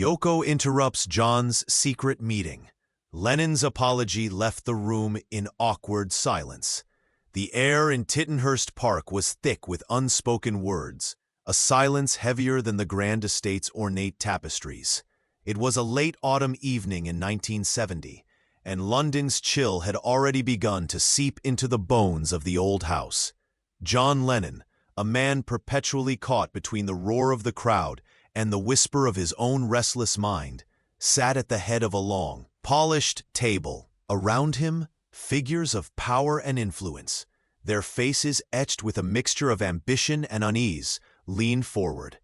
Yoko interrupts John's secret meeting. Lennon's apology left the room in awkward silence. The air in Tittenhurst Park was thick with unspoken words, a silence heavier than the grand estate's ornate tapestries. It was a late autumn evening in 1970, and London's chill had already begun to seep into the bones of the old house. John Lennon, a man perpetually caught between the roar of the crowd and the whisper of his own restless mind, sat at the head of a long, polished table. Around him, figures of power and influence, their faces etched with a mixture of ambition and unease, leaned forward.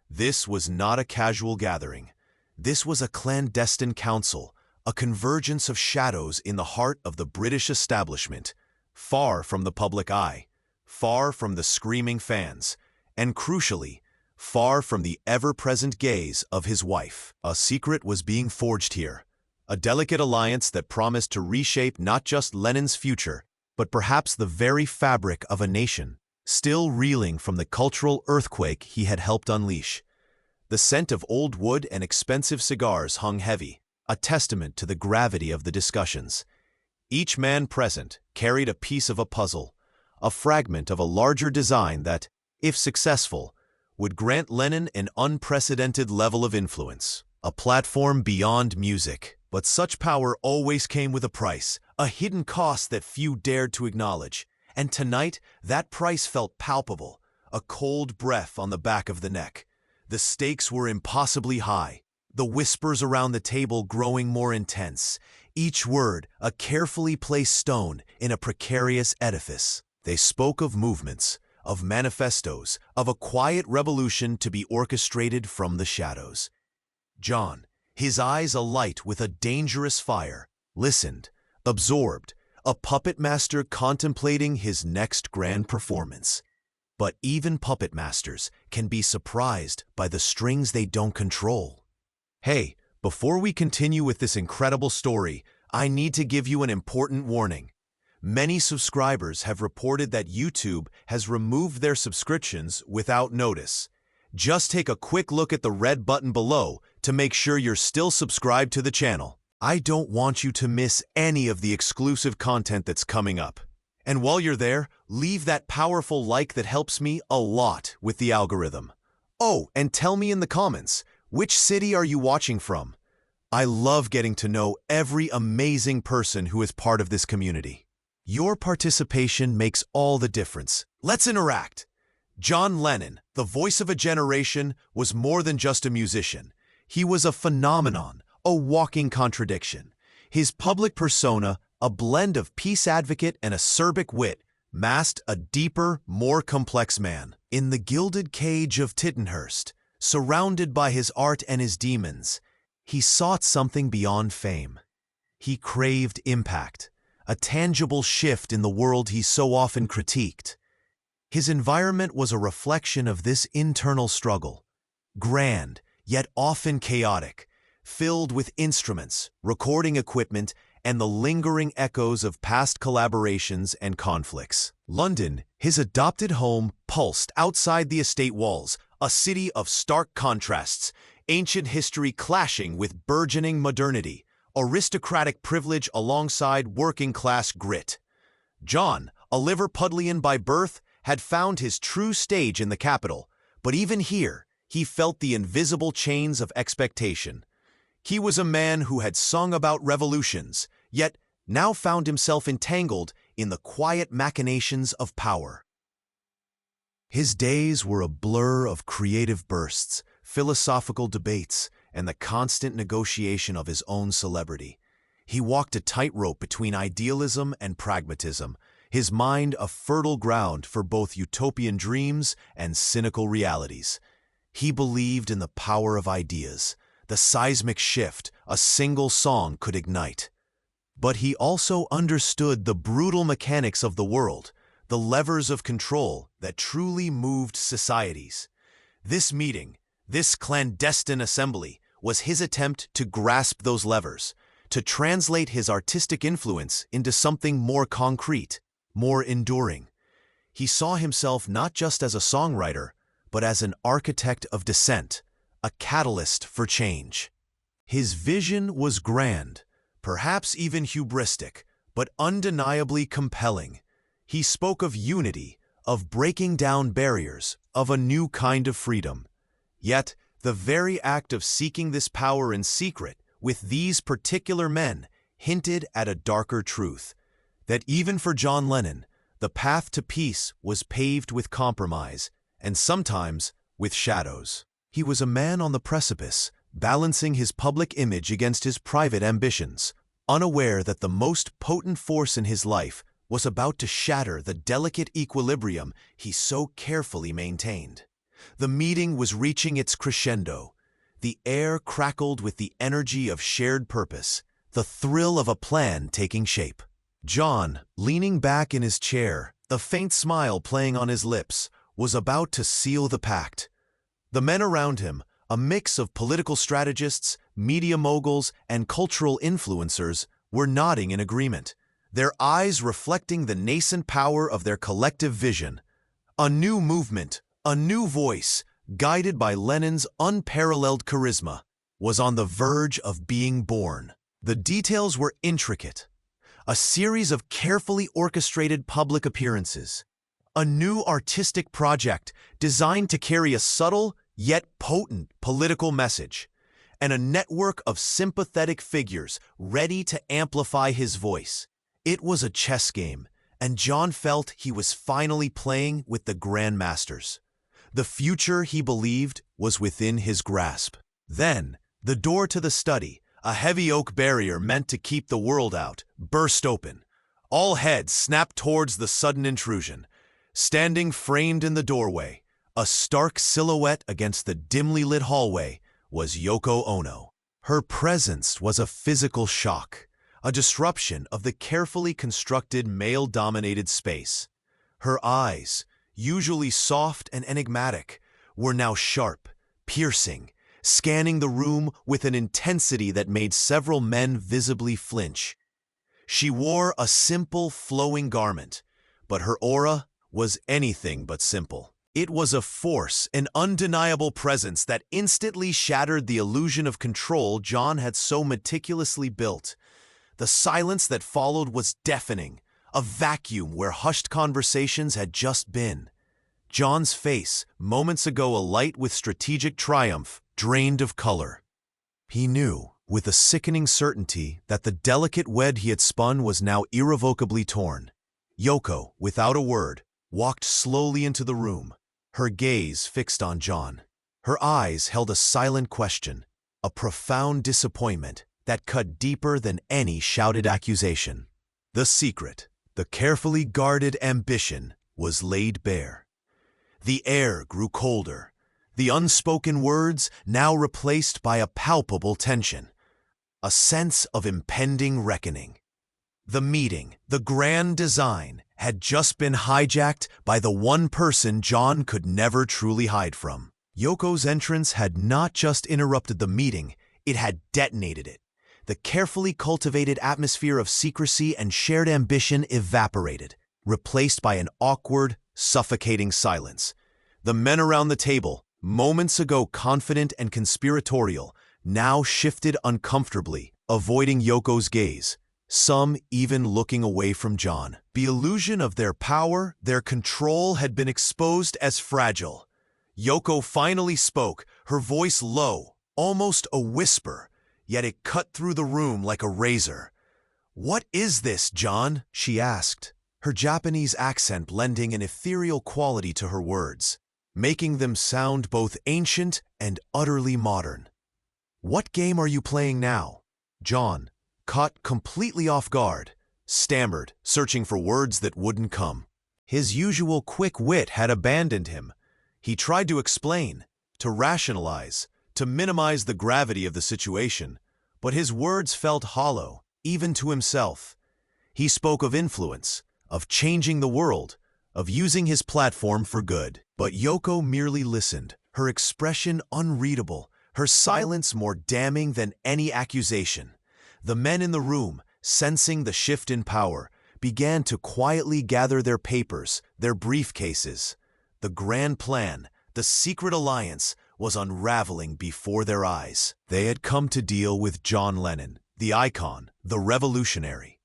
This was not a casual gathering. This was a clandestine council, a convergence of shadows in the heart of the British establishment, far from the public eye, far from the screaming fans, and crucially, far from the ever-present gaze of his wife. A secret was being forged here, a delicate alliance that promised to reshape not just Lennon's future, but perhaps the very fabric of a nation, still reeling from the cultural earthquake he had helped unleash. The scent of old wood and expensive cigars hung heavy, a testament to the gravity of the discussions. Each man present carried a piece of a puzzle, a fragment of a larger design that, if successful, would grant Lennon an unprecedented level of influence, a platform beyond music. But such power always came with a price, a hidden cost that few dared to acknowledge. And tonight, that price felt palpable, a cold breath on the back of the neck. The stakes were impossibly high, the whispers around the table growing more intense, each word a carefully placed stone in a precarious edifice. They spoke of movements, of manifestos, of a quiet revolution to be orchestrated from the shadows. John, his eyes alight with a dangerous fire, listened, absorbed, a puppet master contemplating his next grand performance. But even puppet masters can be surprised by the strings they don't control. Hey, before we continue with this incredible story, I need to give you an important warning. Many subscribers have reported that YouTube has removed their subscriptions without notice. Just take a quick look at the red button below to make sure you're still subscribed to the channel. I don't want you to miss any of the exclusive content that's coming up. And while you're there, leave that powerful like that helps me a lot with the algorithm. Oh, and tell me in the comments, which city are you watching from? I love getting to know every amazing person who is part of this community. Your participation makes all the difference. Let's interact. John Lennon, the voice of a generation, was more than just a musician. He was a phenomenon, a walking contradiction. His public persona, a blend of peace advocate and acerbic wit, masked a deeper, more complex man. In the gilded cage of Tittenhurst, surrounded by his art and his demons, he sought something beyond fame. He craved impact, a tangible shift in the world he so often critiqued. His environment was a reflection of this internal struggle, grand, yet often chaotic, filled with instruments, recording equipment, and the lingering echoes of past collaborations and conflicts. London, his adopted home, pulsed outside the estate walls, a city of stark contrasts, ancient history clashing with burgeoning modernity, aristocratic privilege alongside working-class grit. John, a Liverpudlian by birth, had found his true stage in the capital, but even here, he felt the invisible chains of expectation. He was a man who had sung about revolutions, yet now found himself entangled in the quiet machinations of power. His days were a blur of creative bursts, philosophical debates, and the constant negotiation of his own celebrity. He walked a tightrope between idealism and pragmatism, his mind a fertile ground for both utopian dreams and cynical realities. He believed in the power of ideas, the seismic shift a single song could ignite. But he also understood the brutal mechanics of the world, the levers of control that truly moved societies. This meeting, this clandestine assembly, was his attempt to grasp those levers, to translate his artistic influence into something more concrete, more enduring. He saw himself not just as a songwriter, but as an architect of dissent, a catalyst for change. His vision was grand, perhaps even hubristic, but undeniably compelling. He spoke of unity, of breaking down barriers, of a new kind of freedom. Yet, the very act of seeking this power in secret with these particular men hinted at a darker truth, that even for John Lennon, the path to peace was paved with compromise, and sometimes with shadows. He was a man on the precipice, balancing his public image against his private ambitions, unaware that the most potent force in his life was about to shatter the delicate equilibrium he so carefully maintained. The meeting was reaching its crescendo. The air crackled with the energy of shared purpose, the thrill of a plan taking shape. John, leaning back in his chair, a faint smile playing on his lips, was about to seal the pact. The men around him, a mix of political strategists, media moguls, and cultural influencers, were nodding in agreement, their eyes reflecting the nascent power of their collective vision. A new movement, a new voice, guided by Lennon's unparalleled charisma, was on the verge of being born. The details were intricate. A series of carefully orchestrated public appearances. A new artistic project designed to carry a subtle yet potent political message. And a network of sympathetic figures ready to amplify his voice. It was a chess game, and John felt he was finally playing with the grandmasters. The future, he believed, was within his grasp. Then, the door to the study, a heavy oak barrier meant to keep the world out, burst open. All heads snapped towards the sudden intrusion. Standing framed in the doorway, a stark silhouette against the dimly lit hallway, was Yoko Ono. Her presence was a physical shock, a disruption of the carefully constructed male-dominated space. Her eyes, usually soft and enigmatic, were now sharp, piercing, scanning the room with an intensity that made several men visibly flinch. She wore a simple, flowing garment, but her aura was anything but simple. It was a force, an undeniable presence that instantly shattered the illusion of control John had so meticulously built. The silence that followed was deafening, a vacuum where hushed conversations had just been. John's face, moments ago alight with strategic triumph, drained of color. He knew, with a sickening certainty, that the delicate web he had spun was now irrevocably torn. Yoko, without a word, walked slowly into the room, her gaze fixed on John. Her eyes held a silent question, a profound disappointment that cut deeper than any shouted accusation. The secret, the carefully guarded ambition, was laid bare. The air grew colder, the unspoken words now replaced by a palpable tension, a sense of impending reckoning. The meeting, the grand design, had just been hijacked by the one person John could never truly hide from. Yoko's entrance had not just interrupted the meeting, it had detonated it. The carefully cultivated atmosphere of secrecy and shared ambition evaporated, replaced by an awkward, suffocating silence. The men around the table, moments ago confident and conspiratorial, now shifted uncomfortably, avoiding Yoko's gaze, some even looking away from John. The illusion of their power, their control, had been exposed as fragile. Yoko finally spoke, her voice low, almost a whisper, yet it cut through the room like a razor. "What is this, John?" she asked, her Japanese accent lending an ethereal quality to her words, making them sound both ancient and utterly modern. "What game are you playing now?" John, caught completely off guard, stammered, searching for words that wouldn't come. His usual quick wit had abandoned him. He tried to explain, to rationalize, to minimize the gravity of the situation, but his words felt hollow, even to himself. He spoke of influence, of changing the world, of using his platform for good. But Yoko merely listened, her expression unreadable, her silence more damning than any accusation. The men in the room, sensing the shift in power, began to quietly gather their papers, their briefcases. The grand plan, the secret alliance, was unraveling before their eyes. They had come to deal with John Lennon, the icon, the revolutionary.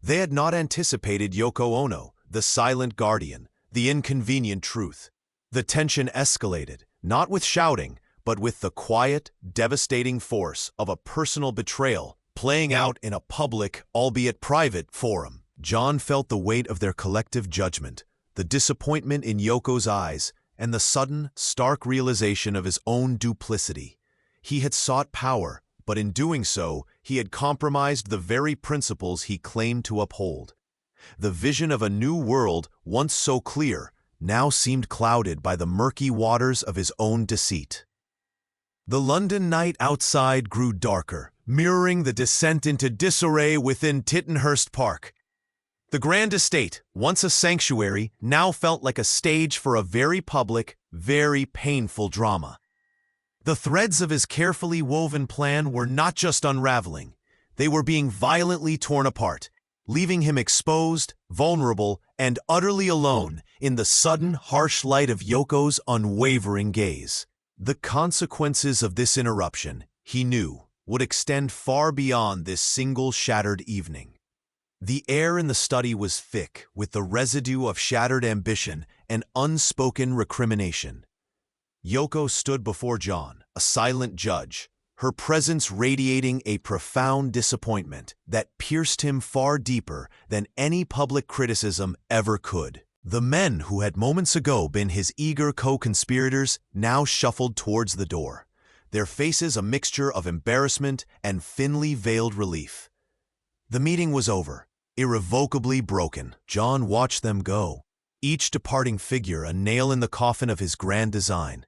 They had not anticipated Yoko Ono, the silent guardian, the inconvenient truth. The tension escalated, not with shouting, but with the quiet, devastating force of a personal betrayal playing out in a public, albeit private, forum. John felt the weight of their collective judgment, the disappointment in Yoko's eyes, and the sudden, stark realization of his own duplicity. He had sought power, but in doing so, he had compromised the very principles he claimed to uphold. The vision of a new world, once so clear, now seemed clouded by the murky waters of his own deceit. The London night outside grew darker, mirroring the descent into disarray within Tittenhurst Park. The grand estate, once a sanctuary, now felt like a stage for a very public, very painful drama. The threads of his carefully woven plan were not just unraveling, they were being violently torn apart, leaving him exposed, vulnerable, and utterly alone in the sudden, harsh light of Yoko's unwavering gaze. The consequences of this interruption, he knew, would extend far beyond this single shattered evening. The air in the study was thick with the residue of shattered ambition and unspoken recrimination. Yoko stood before John, a silent judge, her presence radiating a profound disappointment that pierced him far deeper than any public criticism ever could. The men who had moments ago been his eager co-conspirators now shuffled towards the door, their faces a mixture of embarrassment and thinly veiled relief. The meeting was over, irrevocably broken. John watched them go, each departing figure a nail in the coffin of his grand design.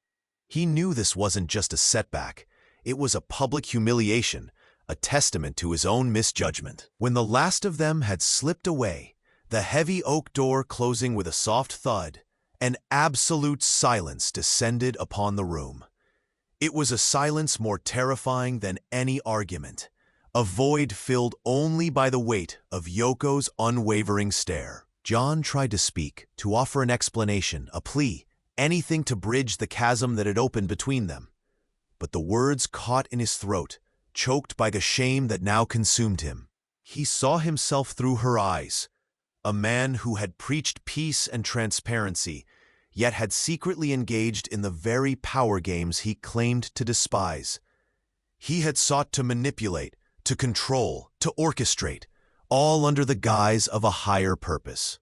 He knew this wasn't just a setback, it was a public humiliation, a testament to his own misjudgment. When the last of them had slipped away, the heavy oak door closing with a soft thud, an absolute silence descended upon the room. It was a silence more terrifying than any argument, a void filled only by the weight of Yoko's unwavering stare. John tried to speak, to offer an explanation, a plea, anything to bridge the chasm that had opened between them. But the words caught in his throat, choked by the shame that now consumed him. He saw himself through her eyes, a man who had preached peace and transparency, yet had secretly engaged in the very power games he claimed to despise. He had sought to manipulate, to control, to orchestrate, all under the guise of a higher purpose.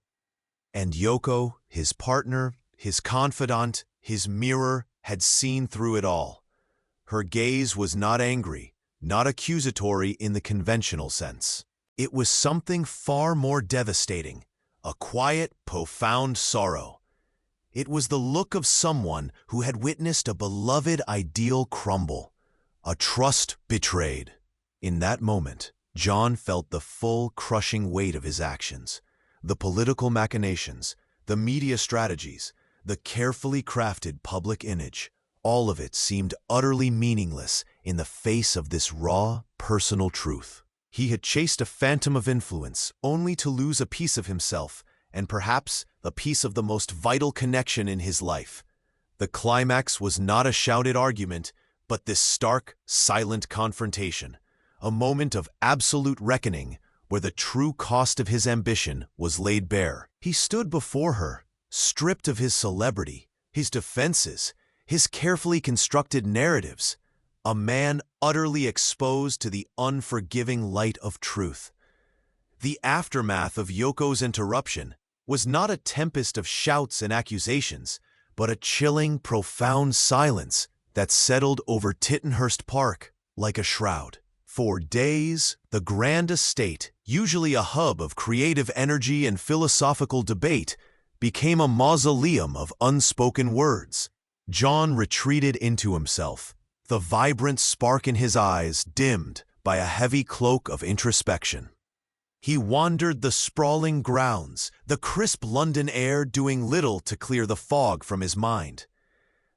And Yoko, his partner, his confidant, his mirror, had seen through it all. Her gaze was not angry, not accusatory in the conventional sense. It was something far more devastating, a quiet, profound sorrow. It was the look of someone who had witnessed a beloved ideal crumble, a trust betrayed. In that moment, John felt the full, crushing weight of his actions, the political machinations, the media strategies, the carefully crafted public image. All of it seemed utterly meaningless in the face of this raw, personal truth. He had chased a phantom of influence only to lose a piece of himself, and perhaps a piece of the most vital connection in his life. The climax was not a shouted argument, but this stark, silent confrontation, a moment of absolute reckoning where the true cost of his ambition was laid bare. He stood before her, stripped of his celebrity, his defenses, his carefully constructed narratives, a man utterly exposed to the unforgiving light of truth. The aftermath of Yoko's interruption was not a tempest of shouts and accusations, but a chilling, profound silence that settled over Tittenhurst Park like a shroud. For days, the grand estate, usually a hub of creative energy and philosophical debate, became a mausoleum of unspoken words. John retreated into himself, the vibrant spark in his eyes dimmed by a heavy cloak of introspection. He wandered the sprawling grounds, the crisp London air doing little to clear the fog from his mind.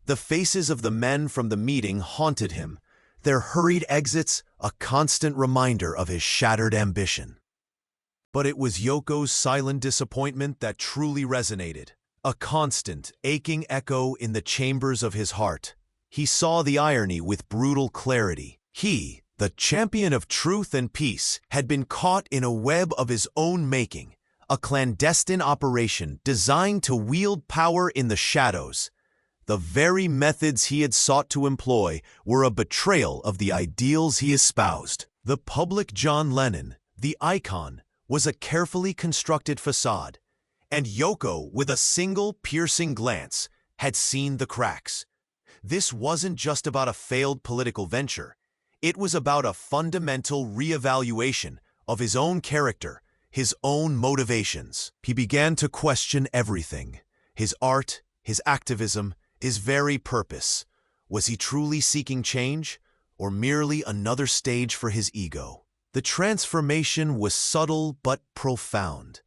The faces of the men from the meeting haunted him, their hurried exits a constant reminder of his shattered ambition. But it was Yoko's silent disappointment that truly resonated, a constant, aching echo in the chambers of his heart. He saw the irony with brutal clarity. He, the champion of truth and peace, had been caught in a web of his own making, a clandestine operation designed to wield power in the shadows. The very methods he had sought to employ were a betrayal of the ideals he espoused. The public John Lennon, the icon, was a carefully constructed facade, and Yoko, with a single piercing glance, had seen the cracks. This wasn't just about a failed political venture. It was about a fundamental reevaluation of his own character, his own motivations. He began to question everything: his art, his activism, his very purpose. Was he truly seeking change, or merely another stage for his ego? The transformation was subtle but profound.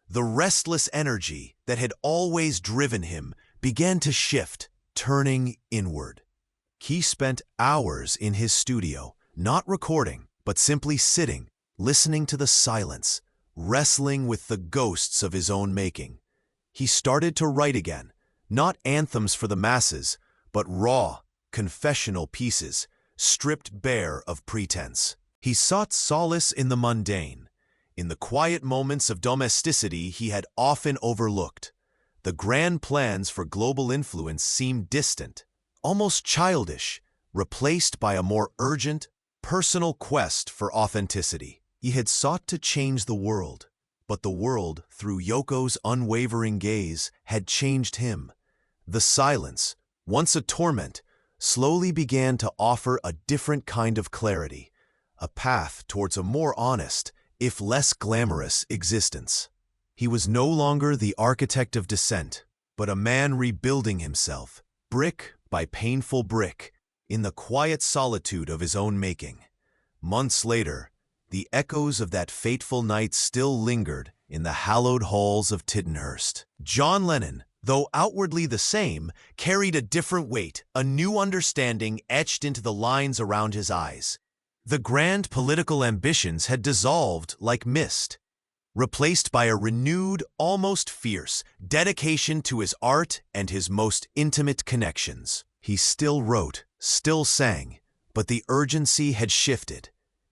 The restless energy that had always driven him began to shift, turning inward. He spent hours in his studio, not recording, but simply sitting, listening to the silence, wrestling with the ghosts of his own making. He started to write again, not anthems for the masses, but raw, confessional pieces, stripped bare of pretense. He sought solace in the mundane, in the quiet moments of domesticity he had often overlooked. The grand plans for global influence seemed distant, almost childish, replaced by a more urgent, personal quest for authenticity. He had sought to change the world, but the world, through Yoko's unwavering gaze, had changed him. The silence, once a torment, slowly began to offer a different kind of clarity, a path towards a more honest, if less glamorous, existence. He was no longer the architect of dissent, but a man rebuilding himself, brick by painful brick, in the quiet solitude of his own making. Months later, the echoes of that fateful night still lingered in the hallowed halls of Tittenhurst. John Lennon, though outwardly the same, carried a different weight, a new understanding etched into the lines around his eyes. The grand political ambitions had dissolved like mist, replaced by a renewed, almost fierce, dedication to his art and his most intimate connections. He still wrote, still sang, but the urgency had shifted.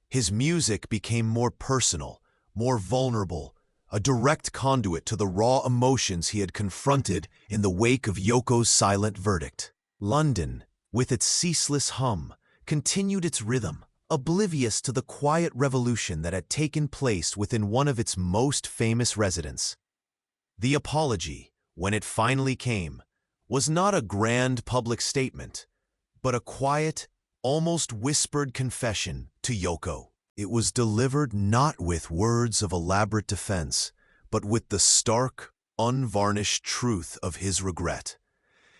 His music became more personal, more vulnerable, a direct conduit to the raw emotions he had confronted in the wake of Yoko's silent verdict. London, with its ceaseless hum, continued its rhythm, oblivious to the quiet revolution that had taken place within one of its most famous residents. The apology, when it finally came, was not a grand public statement, but a quiet, almost whispered confession to Yoko. It was delivered not with words of elaborate defense, but with the stark, unvarnished truth of his regret.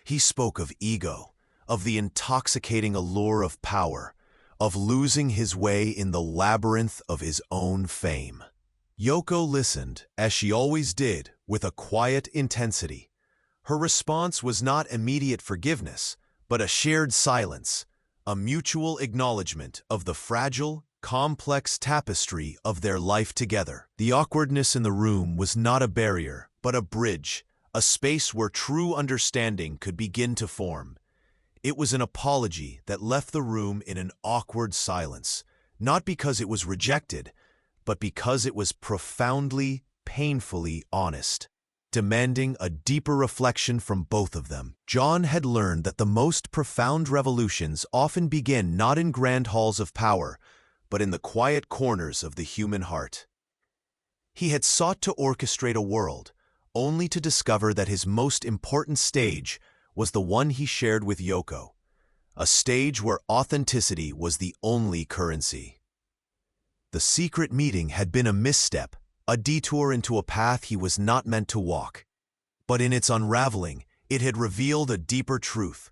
He spoke of ego, of the intoxicating allure of power, of losing his way in the labyrinth of his own fame. Yoko listened, as she always did, with a quiet intensity. Her response was not immediate forgiveness, but a shared silence, a mutual acknowledgement of the fragile, complex tapestry of their life together. The awkwardness in the room was not a barrier, but a bridge, a space where true understanding could begin to form. It was an apology that left the room in an awkward silence, not because it was rejected, but because it was profoundly, painfully honest, demanding a deeper reflection from both of them. John had learned that the most profound revolutions often begin not in grand halls of power, but in the quiet corners of the human heart. He had sought to orchestrate a world, only to discover that his most important stage was the one he shared with Yoko, a stage where authenticity was the only currency. The secret meeting had been a misstep, a detour into a path he was not meant to walk. But in its unraveling, it had revealed a deeper truth,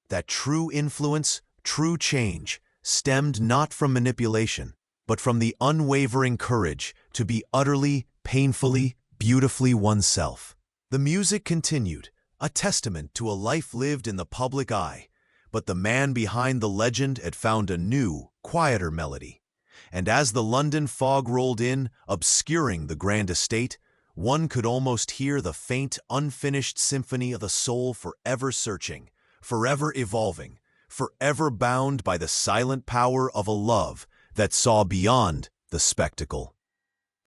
that true influence, true change, stemmed not from manipulation, but from the unwavering courage to be utterly, painfully, beautifully oneself. The music continued, a testament to a life lived in the public eye, but the man behind the legend had found a new, quieter melody. And as the London fog rolled in, obscuring the grand estate, one could almost hear the faint, unfinished symphony of a soul forever searching, forever evolving, forever bound by the silent power of a love that saw beyond the spectacle.